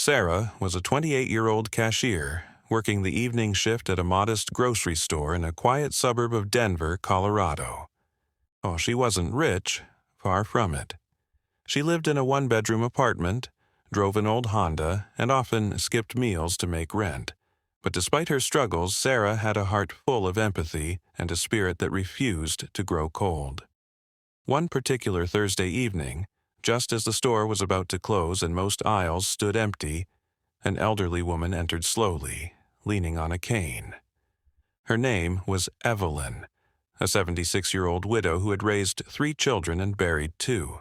Sarah was a 28-year-old cashier working the evening shift at a modest grocery store in a quiet suburb of Denver, Colorado. Oh, she wasn't rich, far from it. She lived in a one-bedroom apartment, drove an old Honda, and often skipped meals to make rent. But despite her struggles, Sarah had a heart full of empathy and a spirit that refused to grow cold. One particular Thursday evening, just as the store was about to close and most aisles stood empty, an elderly woman entered slowly, leaning on a cane. Her name was Evelyn, a 76-year-old widow who had raised 3 children and buried 2.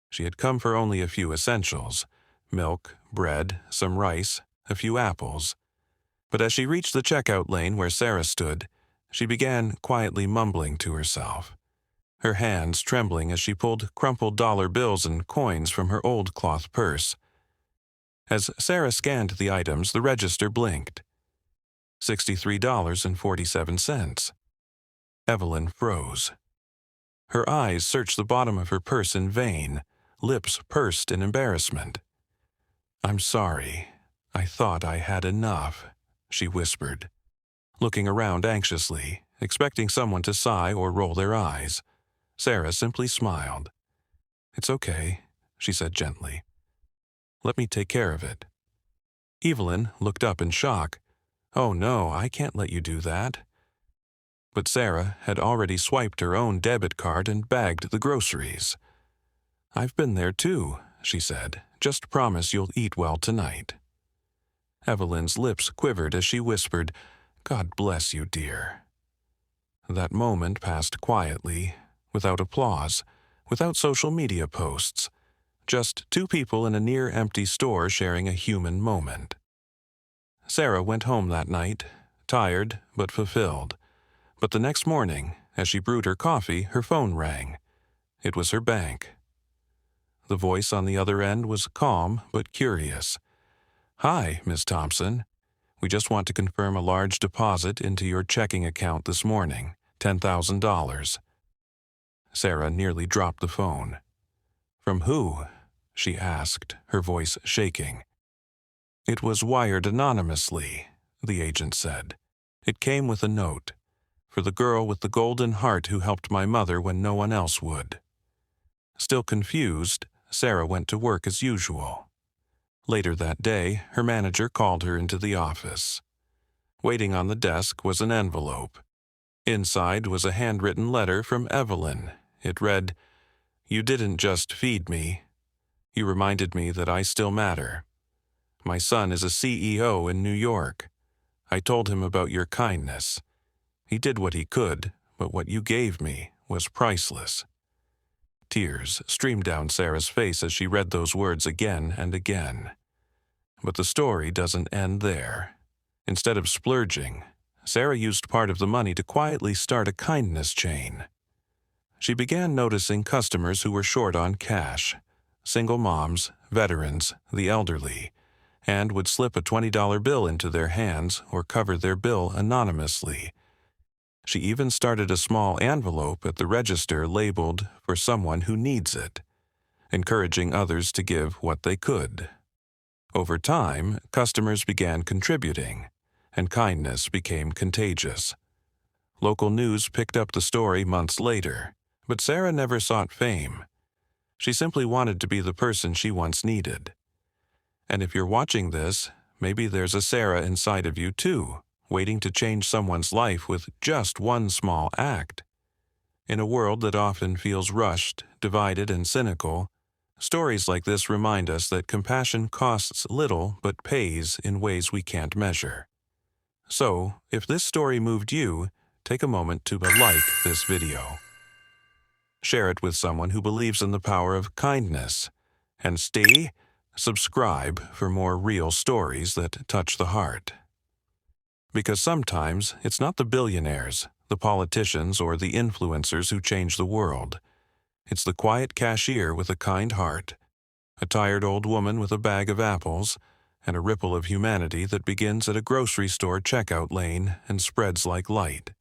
She had come for only a few essentials: milk, bread, some rice, a few apples. But as she reached the checkout lane where Sarah stood, she began quietly mumbling to herself, her hands trembling as she pulled crumpled dollar bills and coins from her old cloth purse. As Sarah scanned the items, the register blinked. $63.47. Evelyn froze. Her eyes searched the bottom of her purse in vain, lips pursed in embarrassment. "I'm sorry. I thought I had enough," she whispered, looking around anxiously, expecting someone to sigh or roll their eyes. Sarah simply smiled. "It's okay," she said gently. "Let me take care of it." Evelyn looked up in shock. "Oh no, I can't let you do that." But Sarah had already swiped her own debit card and bagged the groceries. "I've been there too," she said. "Just promise you'll eat well tonight." Evelyn's lips quivered as she whispered, "God bless you, dear." That moment passed quietly, without applause, without social media posts, just 2 people in a near-empty store sharing a human moment. Sarah went home that night, tired but fulfilled. But the next morning, as she brewed her coffee, her phone rang. It was her bank. The voice on the other end was calm but curious. "Hi, Miss Thompson. We just want to confirm a large deposit into your checking account this morning, $10,000. Sarah nearly dropped the phone. "From who?" she asked, her voice shaking. "It was wired anonymously," the agent said. "It came with a note. For the girl with the golden heart who helped my mother when no one else would." Still confused, Sarah went to work as usual. Later that day, her manager called her into the office. Waiting on the desk was an envelope. Inside was a handwritten letter from Evelyn. It read, "You didn't just feed me. You reminded me that I still matter. My son is a CEO in New York. I told him about your kindness. He did what he could, but what you gave me was priceless." Tears streamed down Sarah's face as she read those words again and again. But the story doesn't end there. Instead of splurging, Sarah used part of the money to quietly start a kindness chain. She began noticing customers who were short on cash, single moms, veterans, the elderly, and would slip a $20 bill into their hands or cover their bill anonymously. She even started a small envelope at the register labeled "For someone who needs it," encouraging others to give what they could. Over time, customers began contributing, and kindness became contagious. Local news picked up the story months later, but Sarah never sought fame. She simply wanted to be the person she once needed. And if you're watching this, maybe there's a Sarah inside of you too, waiting to change someone's life with just one small act. In a world that often feels rushed, divided, and cynical, stories like this remind us that compassion costs little but pays in ways we can't measure. So, if this story moved you, take a moment to like this video. Share it with someone who believes in the power of kindness. And subscribe for more real stories that touch the heart. Because sometimes it's not the billionaires, the politicians, or the influencers who change the world. It's the quiet cashier with a kind heart, a tired old woman with a bag of apples, and a ripple of humanity that begins at a grocery store checkout lane and spreads like light.